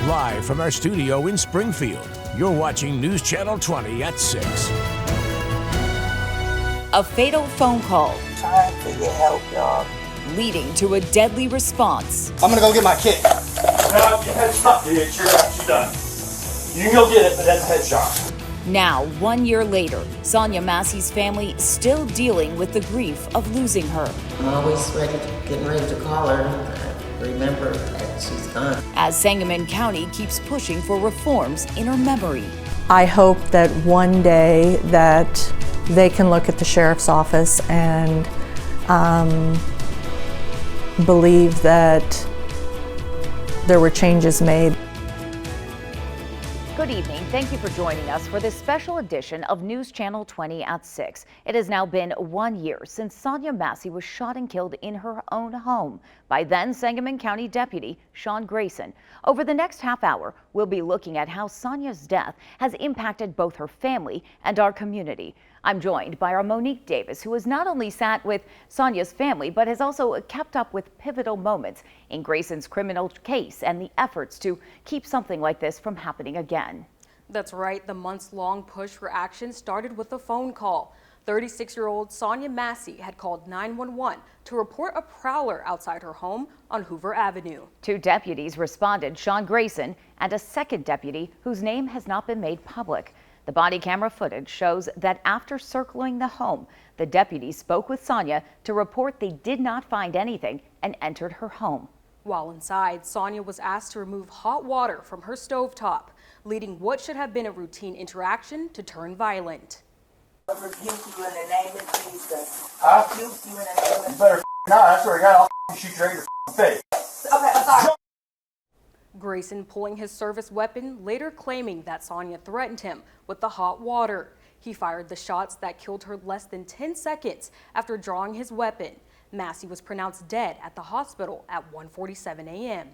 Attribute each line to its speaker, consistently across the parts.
Speaker 1: Live from our studio in Springfield, you're watching News Channel 20 at 6.
Speaker 2: A fatal phone call
Speaker 3: Time for your help, y'all.
Speaker 2: leading to a deadly response.
Speaker 4: I'm gonna go get my kit. No, your headshot, dude. You're done. You can go get it, but that's a headshot.
Speaker 2: Now, 1 year later, Sonya Massey's family still dealing with the grief of losing her.
Speaker 3: I'm always getting ready to call her. Remember that she's gone.
Speaker 2: As Sangamon County keeps pushing for reforms in her memory.
Speaker 5: I hope that one day that they can look at the sheriff's office and believe that there were changes made.
Speaker 2: Good evening. Thank you for joining us for this special edition of News Channel 20 at 6. It has now been 1 year since Sonya Massey was shot and killed in her own home by then Sangamon County Deputy Sean Grayson. Over the next half hour, we'll be looking at how Sonya's death has impacted both her family and our community. I'm joined by our Monique Davis, who has not only sat with Sonya's family, but has also kept up with pivotal moments in Grayson's criminal case and the efforts to keep something like this from happening again.
Speaker 6: That's right. The months-long push for action started with a phone call. 36-year-old Sonya Massey had called 911 to report a prowler outside her home on Hoover Avenue. Two deputies responded, Sean Grayson and a second deputy whose name has not been made public. The body camera footage shows that after circling the home, the deputies spoke with Sonya to report they did not find anything and entered her home. While inside, Sonya was asked to remove hot water from her stovetop, leading what should have been a routine interaction to turn violent.
Speaker 3: I rebuke you in the name of Jesus. I rebuke you in the name of Jesus.
Speaker 4: You better not. I swear to God, I'll shoot you right in your face.
Speaker 3: Okay, I'm sorry.
Speaker 6: Grayson pulling his service weapon, later claiming that Sonya threatened him with the hot water. He fired the shots that killed her less than 10 seconds after drawing his weapon. Massey was pronounced dead at the hospital at 1:47 a.m.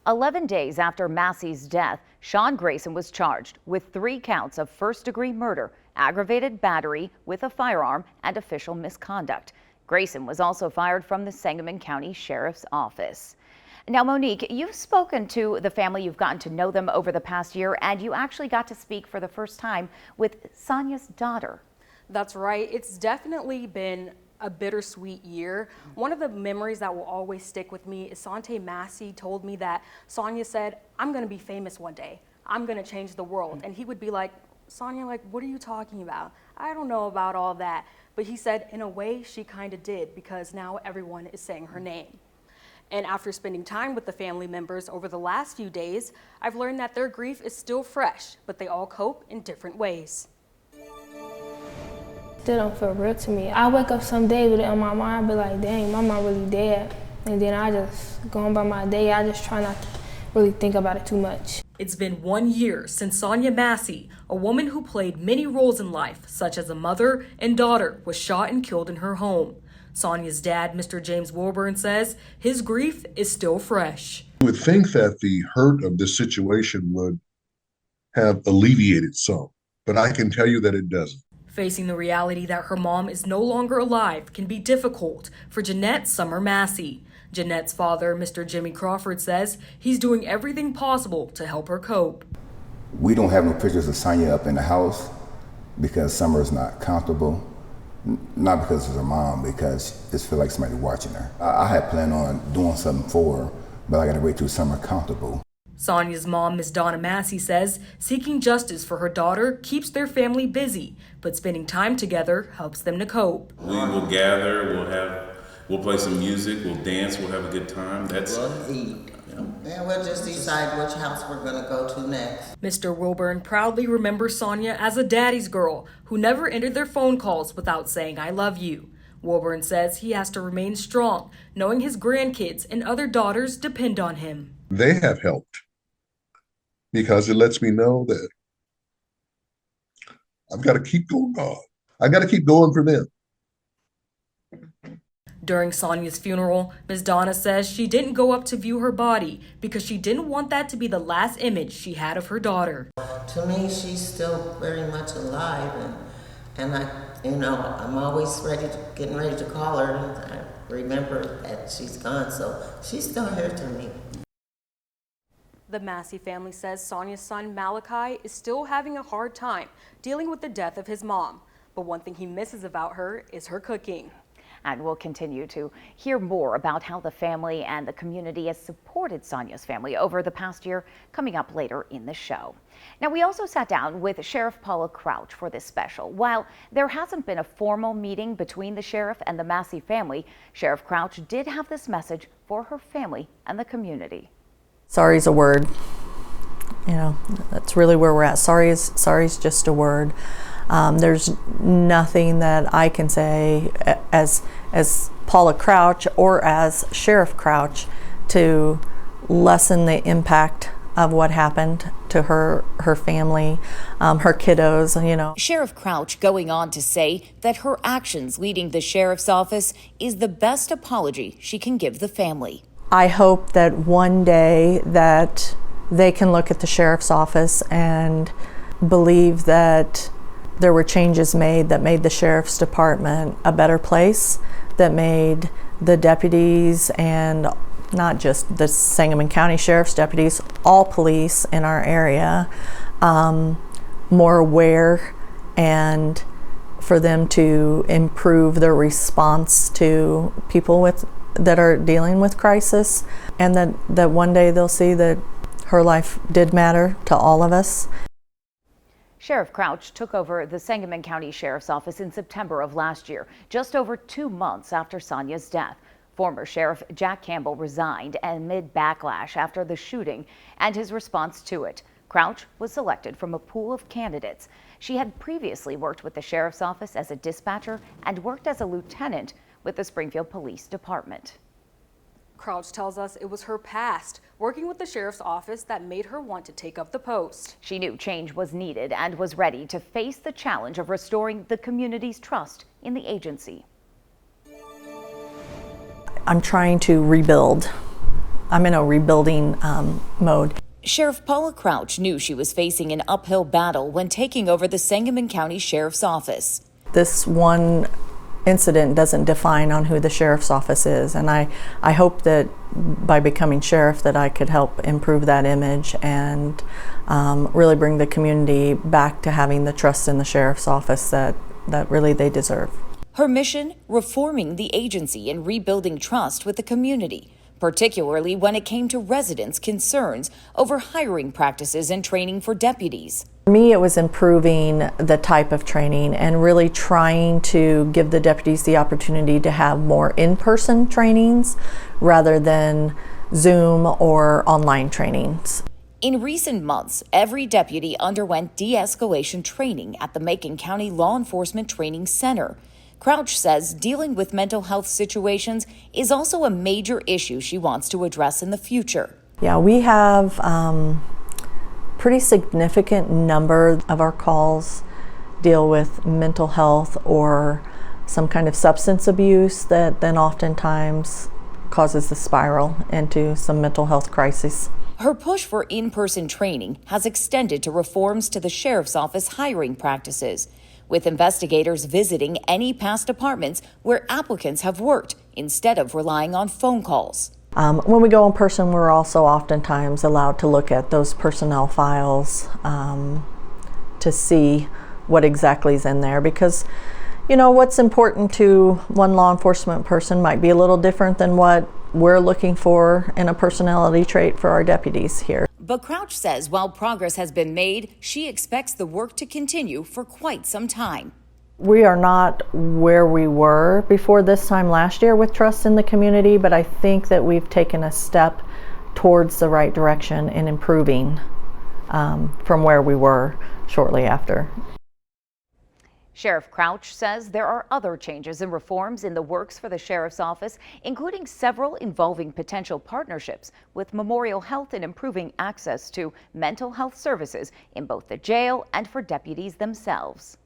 Speaker 6: 11 days after Massey's death, Sean Grayson was charged with 3 counts of first-degree murder, aggravated battery with a firearm, and official misconduct. Grayson was also fired from the Sangamon County Sheriff's Office. Now, Monique, you've spoken to the family, you've gotten to know them over the past year, and you actually got to speak for the first time with Sonya's daughter. That's right. It's definitely been a bittersweet year. One of the memories that will always stick with me is Sonya Massey told me that Sonya said, I'm going to be famous one day. I'm going to change the world. And he would be like, Sonya, like, what are you talking about? I don't know about all that. But he said, in a way, she kind of did, because now everyone is saying her name. And after spending time with the family members over the last few days, I've learned that their grief is still fresh, but they all cope in different ways.
Speaker 7: Still don't feel real to me. I wake up some days with it on my mind, be like, dang, my mom really dead. And then I just go on by my day. I just try not to really think about it too much.
Speaker 6: It's been 1 year since Sonya Massey, a woman who played many roles in life, such as a mother and daughter, was shot and killed in her home. Sonya's dad, Mr. James Wilburn, says his grief is still fresh.
Speaker 8: You would think that the hurt of this situation would have alleviated some, but I can tell you that it doesn't.
Speaker 6: Facing the reality that her mom is no longer alive can be difficult for Jeanette Summer Massey. Jeanette's father, Mr. Jimmy Crawford, says he's doing everything possible to help her cope.
Speaker 9: We don't have no pictures of Sonya up in the house because Summer is not comfortable. Not because it's her mom, because it feels like somebody watching her. I had planned on doing something for her, but I got to wait till Summer comfortable.
Speaker 6: Sonya's mom, Ms. Donna Massey, says seeking justice for her daughter keeps their family busy, but spending time together helps them to cope.
Speaker 10: We will gather, we'll play some music, we'll dance, we'll have a good time.
Speaker 3: We'll eat. And we'll just decide which house we're going to go to next.
Speaker 6: Mr. Wilburn proudly remembers Sonya as a daddy's girl who never ended their phone calls without saying, I love you. Wilburn says he has to remain strong, knowing his grandkids and other daughters depend on him.
Speaker 8: They have helped because it lets me know that I've got to keep going on. I got to keep going for them.
Speaker 6: During Sonya's funeral, Ms. Donna says she didn't go up to view her body because she didn't want that to be the last image she had of her daughter.
Speaker 3: To me, she's still very much alive, and I'm always getting ready to call her, and I remember that she's gone, so she's still here to me.
Speaker 6: The Massey family says Sonya's son Malachi is still having a hard time dealing with the death of his mom. But one thing he misses about her is her cooking.
Speaker 2: And we'll continue to hear more about how the family and the community has supported Sonya's family over the past year coming up later in the show. Now, we also sat down with Sheriff Paula Crouch for this special. While there hasn't been a formal meeting between the sheriff and the Massey family, Sheriff Crouch did have this message for her family and the community.
Speaker 5: Sorry's a word. You know, that's really where we're at. Sorry's just a word. There's nothing that I can say as Paula Crouch or as Sheriff Crouch to lessen the impact of what happened to her family, her kiddos, you know.
Speaker 2: Sheriff Crouch going on to say that her actions leading the sheriff's office is the best apology she can give the family.
Speaker 5: I hope that one day that they can look at the sheriff's office and believe that there were changes made that made the sheriff's department a better place, that made the deputies, and not just the Sangamon County Sheriff's deputies, all police in our area, more aware, and for them to improve their response to people that are dealing with crisis, and that one day they'll see that her life did matter to all of us.
Speaker 2: Sheriff Crouch took over the Sangamon County Sheriff's Office in September of last year, just over 2 months after Sonya's death. Former Sheriff Jack Campbell resigned amid backlash after the shooting and his response to it. Crouch was selected from a pool of candidates. She had previously worked with the Sheriff's Office as a dispatcher and worked as a lieutenant with the Springfield Police Department.
Speaker 6: Crouch tells us it was her past working with the sheriff's office that made her want to take up the post.
Speaker 2: She knew change was needed and was ready to face the challenge of restoring the community's trust in the agency.
Speaker 5: I'm trying to rebuild. I'm in a rebuilding mode.
Speaker 2: Sheriff Paula Crouch knew she was facing an uphill battle when taking over the Sangamon County Sheriff's Office.
Speaker 5: This one incident doesn't define on who the sheriff's office is, and I hope that by becoming sheriff that I could help improve that image and really bring the community back to having the trust in the sheriff's office that really they deserve.
Speaker 2: Her mission, reforming the agency and rebuilding trust with the community, particularly when it came to residents' concerns over hiring practices and training for deputies.
Speaker 5: For me, it was improving the type of training and really trying to give the deputies the opportunity to have more in-person trainings rather than Zoom or online trainings.
Speaker 2: In recent months, every deputy underwent de-escalation training at the Macon County Law Enforcement Training Center. Crouch says dealing with mental health situations is also a major issue she wants to address in the future.
Speaker 5: Yeah, we have pretty significant number of our calls deal with mental health or some kind of substance abuse that then oftentimes causes the spiral into some mental health crisis.
Speaker 2: Her push for in-person training has extended to reforms to the sheriff's office hiring practices, with investigators visiting any past departments where applicants have worked instead of relying on phone calls.
Speaker 5: When we go in person, we're also oftentimes allowed to look at those personnel files to see what exactly is in there, because you know what's important to one law enforcement person might be a little different than what we're looking for in a personality trait for our deputies here.
Speaker 2: But Crouch says while progress has been made, she expects the work to continue for quite some time.
Speaker 5: We are not where we were before this time last year with trust in the community, but I think that we've taken a step towards the right direction in improving from where we were shortly after.
Speaker 2: Sheriff Crouch says there are other changes and reforms in the works for the sheriff's office, including several involving potential partnerships with Memorial Health in improving access to mental health services in both the jail and for deputies themselves.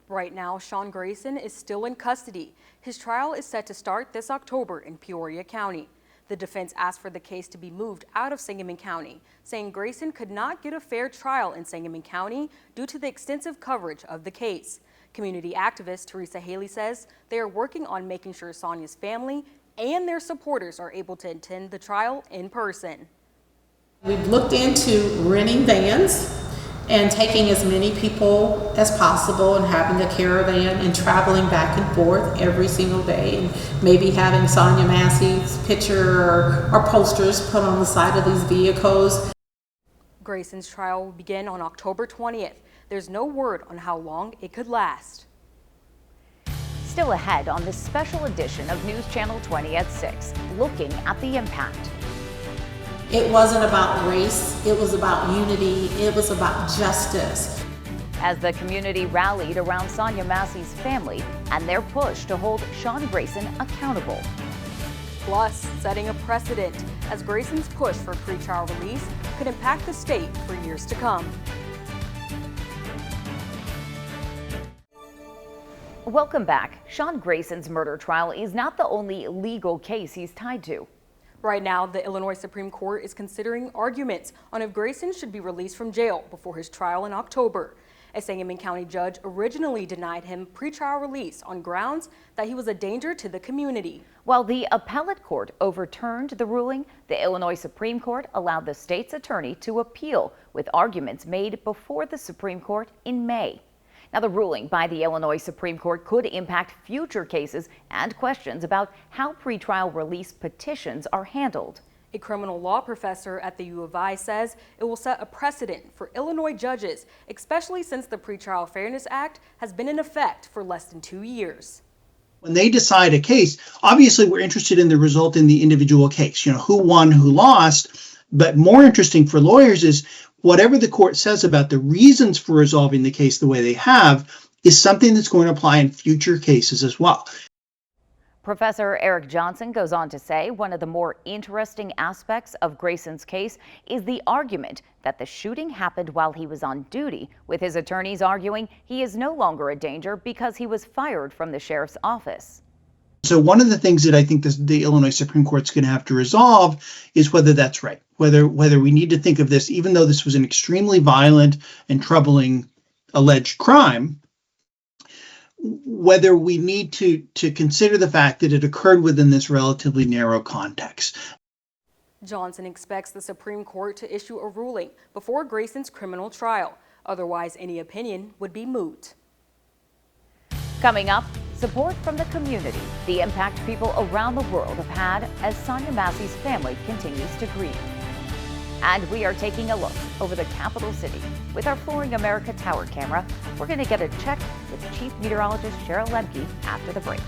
Speaker 6: Right now, Sean Grayson is still in custody. His trial is set to start this October in Peoria County. The defense asked for the case to be moved out of Sangamon County, saying Grayson could not get a fair trial in Sangamon County due to the extensive coverage of the case. Community activist Teresa Haley says they are working on making sure Sonya's family and their supporters are able to attend the trial in person.
Speaker 11: We've looked into renting vans and taking as many people as possible and having a caravan and traveling back and forth every single day, and maybe having Sonya Massey's picture or posters put on the side of these vehicles.
Speaker 6: Grayson's trial will begin on October 20th. There's no word on how long it could last.
Speaker 2: Still ahead on this special edition of News Channel 20 at 6, looking at the impact.
Speaker 11: It wasn't about race, it was about unity, it was about justice.
Speaker 2: As the community rallied around Sonya Massey's family and their push to hold Sean Grayson accountable.
Speaker 6: Plus, setting a precedent as Grayson's push for pretrial release could impact the state for years to come.
Speaker 2: Welcome back. Sean Grayson's murder trial is not the only legal case he's tied to.
Speaker 6: Right now, the Illinois Supreme Court is considering arguments on if Grayson should be released from jail before his trial in October. A Sangamon County judge originally denied him pretrial release on grounds that he was a danger to the community.
Speaker 2: While the appellate court overturned the ruling, the Illinois Supreme Court allowed the state's attorney to appeal, with arguments made before the Supreme Court in May. Now, the ruling by the Illinois Supreme Court could impact future cases and questions about how pretrial release petitions are handled.
Speaker 6: A criminal law professor at the U of I says it will set a precedent for Illinois judges, especially since the Pretrial Fairness Act has been in effect for less than 2 years.
Speaker 12: When they decide a case, obviously we're interested in the result in the individual case, who won, who lost. But more interesting for lawyers is whatever the court says about the reasons for resolving the case the way they have is something that's going to apply in future cases as well.
Speaker 2: Professor Eric Johnson goes on to say one of the more interesting aspects of Grayson's case is the argument that the shooting happened while he was on duty, with his attorneys arguing he is no longer a danger because he was fired from the sheriff's office.
Speaker 12: So one of the things that I think the Illinois Supreme Court's going to have to resolve is whether that's right, whether we need to think of this, even though this was an extremely violent and troubling alleged crime, whether we need to consider the fact that it occurred within this relatively narrow context.
Speaker 6: Johnson expects the Supreme Court to issue a ruling before Grayson's criminal trial. Otherwise, any opinion would be moot.
Speaker 2: Coming up, support from the community, the impact people around the world have had as Sonya Massey's family continues to grieve. And we are taking a look over the capital city with our Flooring America Tower camera. We're going to get a check with Chief Meteorologist Cheryl Lemke after the break.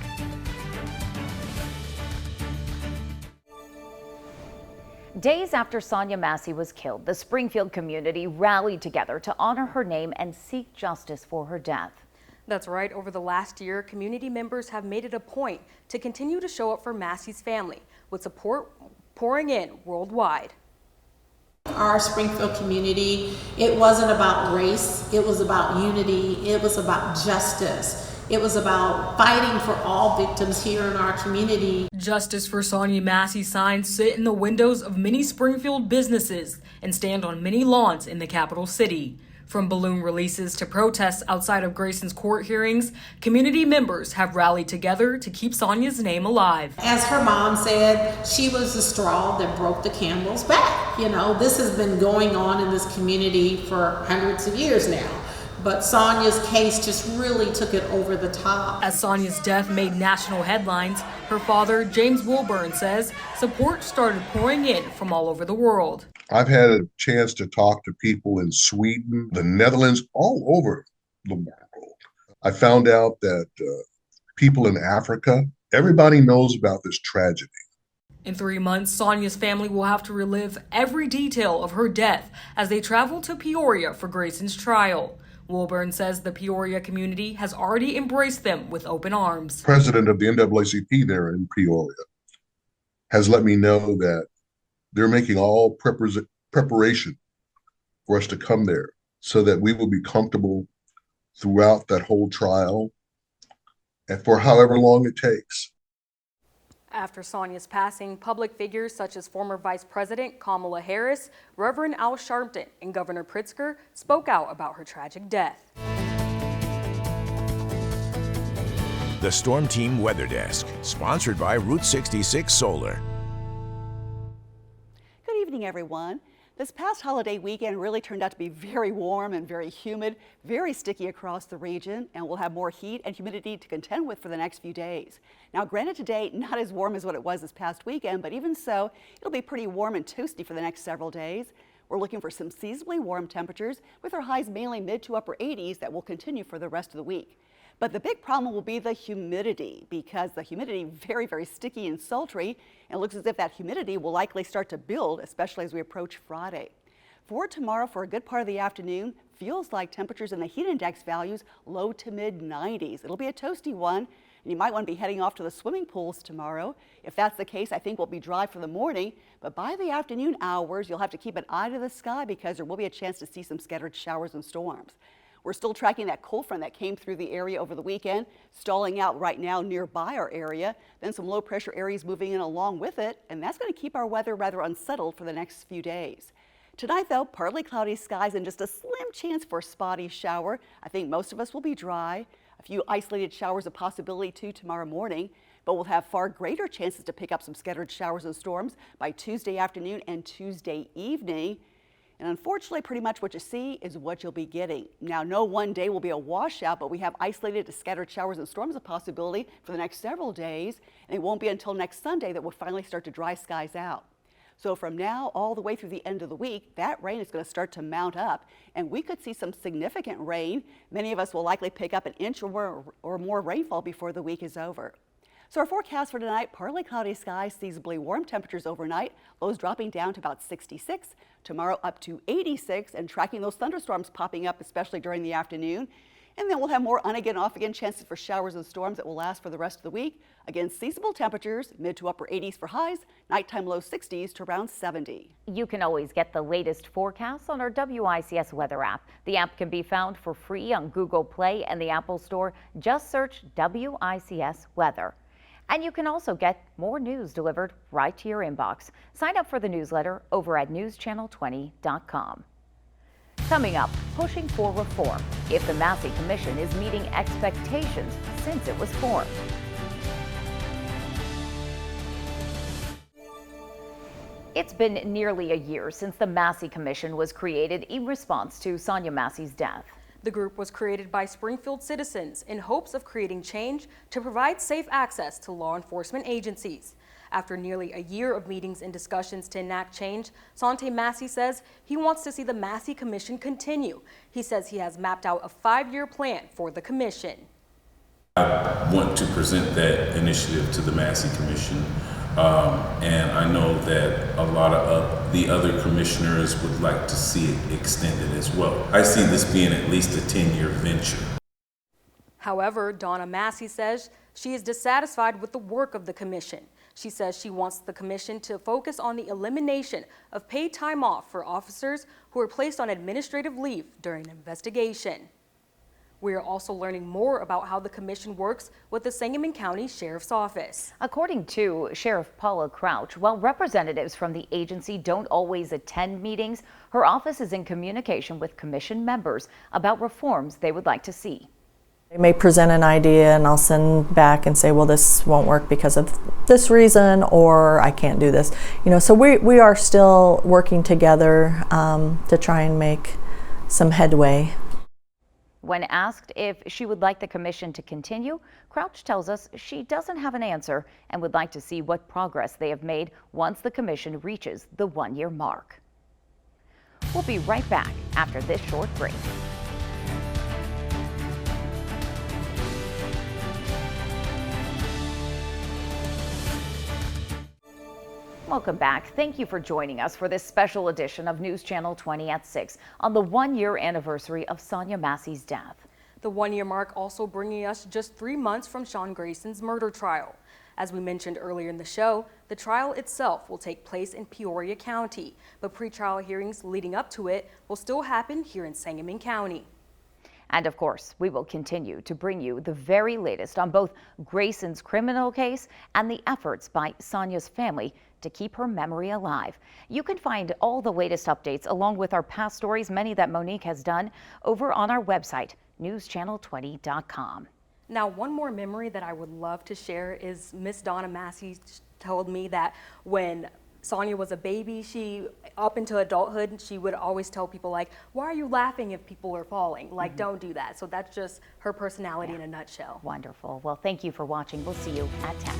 Speaker 2: Days after Sonya Massey was killed, the Springfield community rallied together to honor her name and seek justice for her death.
Speaker 6: That's right. Over the last year, community members have made it a point to continue to show up for Massey's family, with support pouring in worldwide.
Speaker 11: Our Springfield community, it wasn't about race, it was about unity, it was about justice. It was about fighting for all victims here in our community.
Speaker 6: Justice for Sonya Massey signs sit in the windows of many Springfield businesses and stand on many lawns in the capital city. From balloon releases to protests outside of Grayson's court hearings, community members have rallied together to keep Sonya's name alive.
Speaker 11: As her mom said, she was the straw that broke the camel's back. This has been going on in this community for hundreds of years now. But Sonya's case just really took it over the top.
Speaker 6: As Sonya's death made national headlines, her father, James Wilburn, says support started pouring in from all over the world.
Speaker 8: I've had a chance to talk to people in Sweden, the Netherlands, all over the world. I found out that people in Africa, everybody knows about this tragedy.
Speaker 6: In 3 months, Sonya's family will have to relive every detail of her death as they travel to Peoria for Grayson's trial. Wilburn says the Peoria community has already embraced them with open arms.
Speaker 8: President of the NAACP there in Peoria has let me know that they're making all preparation for us to come there so that we will be comfortable throughout that whole trial and for however long it takes.
Speaker 6: After Sonya's passing, public figures such as former Vice President Kamala Harris, Reverend Al Sharpton, and Governor Pritzker spoke out about her tragic death.
Speaker 1: The Storm Team Weather Desk, sponsored by Route 66 Solar.
Speaker 13: Good evening, everyone. This past holiday weekend really turned out to be very warm and very humid, very sticky across the region, and we'll have more heat and humidity to contend with for the next few days. Now, granted, today not as warm as what it was this past weekend, but even so, it'll be pretty warm and toasty for the next several days. We're looking for some seasonably warm temperatures with our highs mainly mid to upper 80s that will continue for the rest of the week. But the big problem will be the humidity, because the humidity very, very sticky and sultry, and it looks as if that humidity will likely start to build, especially as we approach Friday. For tomorrow, for a good part of the afternoon, feels like temperatures in the heat index values low to mid 90s. It'll be a toasty one, and you might want to be heading off to the swimming pools tomorrow. If that's the case, I think we'll be dry for the morning, but by the afternoon hours, you'll have to keep an eye to the sky because there will be a chance to see some scattered showers and storms. We're still tracking that cold front that came through the area over the weekend, stalling out right now nearby our area. Then some low pressure areas moving in along with it, and that's going to keep our weather rather unsettled for the next few days. Tonight, though, partly cloudy skies and just a slim chance for a spotty shower. I think most of us will be dry. A few isolated showers a possibility too tomorrow morning, but we'll have far greater chances to pick up some scattered showers and storms by Tuesday afternoon and Tuesday evening. And unfortunately, pretty much what you see is what you'll be getting. Now, no one day will be a washout, but we have isolated to scattered showers and storms a possibility for the next several days. And it won't be until next Sunday that we'll finally start to dry skies out. So from now all the way through the end of the week, that rain is going to start to mount up, and we could see some significant rain. Many of us will likely pick up an inch or more rainfall before the week is over. So our forecast for tonight, partly cloudy skies, seasonably warm temperatures overnight, lows dropping down to about 66. Tomorrow up to 86, and tracking those thunderstorms popping up, especially during the afternoon. And then we'll have more on again, off again chances for showers and storms that will last for the rest of the week. Again, seasonable temperatures, mid to upper 80s for highs, nighttime low 60s to around 70.
Speaker 2: You can always get the latest forecasts on our WICS weather app. The app can be found for free on Google Play and the Apple Store. Just search WICS weather. And you can also get more news delivered right to your inbox. Sign up for the newsletter over at newschannel20.com. Coming up, pushing for reform if the Massey Commission is meeting expectations since it was formed. It's been nearly a year since the Massey Commission was created in response to Sonya Massey's death.
Speaker 6: The group was created by Springfield citizens in hopes of creating change to provide safe access to law enforcement agencies. After nearly a year of meetings and discussions to enact change, Sonya Massey says he wants to see the Massey Commission continue. He says he has mapped out a 5-year plan for the commission.
Speaker 10: I want to present that initiative to the Massey Commission. And I know that a lot of the other commissioners would like to see it extended as well. I see this being at least a 10-year venture.
Speaker 6: However, Donna Massey says she is dissatisfied with the work of the commission. She says she wants the commission to focus on the elimination of paid time off for officers who are placed on administrative leave during an investigation. We are also learning more about how the commission works with the Sangamon County Sheriff's Office.
Speaker 2: According to Sheriff Paula Crouch, while representatives from the agency don't always attend meetings, her office is in communication with commission members about reforms they would like to see.
Speaker 5: They may present an idea and I'll send back and say, well, this won't work because of this reason, or I can't do this. So we are still working together to try and make some headway.
Speaker 2: When asked if she would like the commission to continue, Crouch tells us she doesn't have an answer and would like to see what progress they have made once the commission reaches the 1-year mark. We'll be right back after this short break. Welcome back. Thank you for joining us for this special edition of News Channel 20 at 6 on the 1-year anniversary of Sonya Massey's death.
Speaker 6: The 1-year mark also bringing us just 3 months from Sean Grayson's murder trial. As we mentioned earlier in the show, the trial itself will take place in Peoria County, but pretrial hearings leading up to it will still happen here in Sangamon County.
Speaker 2: And of course, we will continue to bring you the very latest on both Grayson's criminal case and the efforts by Sonya's family to keep her memory alive. You can find all the latest updates along with our past stories, many that Monique has done, over on our website, newschannel20.com.
Speaker 6: Now, one more memory that I would love to share is Miss Donna Massey told me that when Sonya was a baby. Up into adulthood, she would always tell people like, why are you laughing if people are falling? Like, don't do that. So that's just her personality in a nutshell.
Speaker 2: Wonderful. Well, thank you for watching. We'll see you at 10.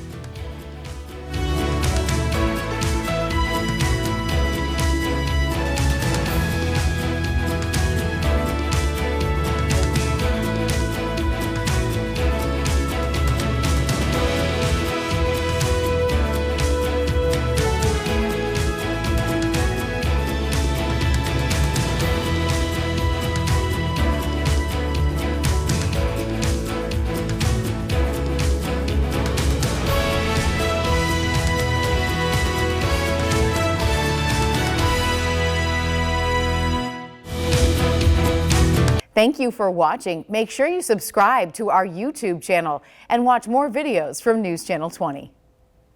Speaker 2: Thank you for watching. Make sure you subscribe to our YouTube channel and watch more videos from News Channel 20.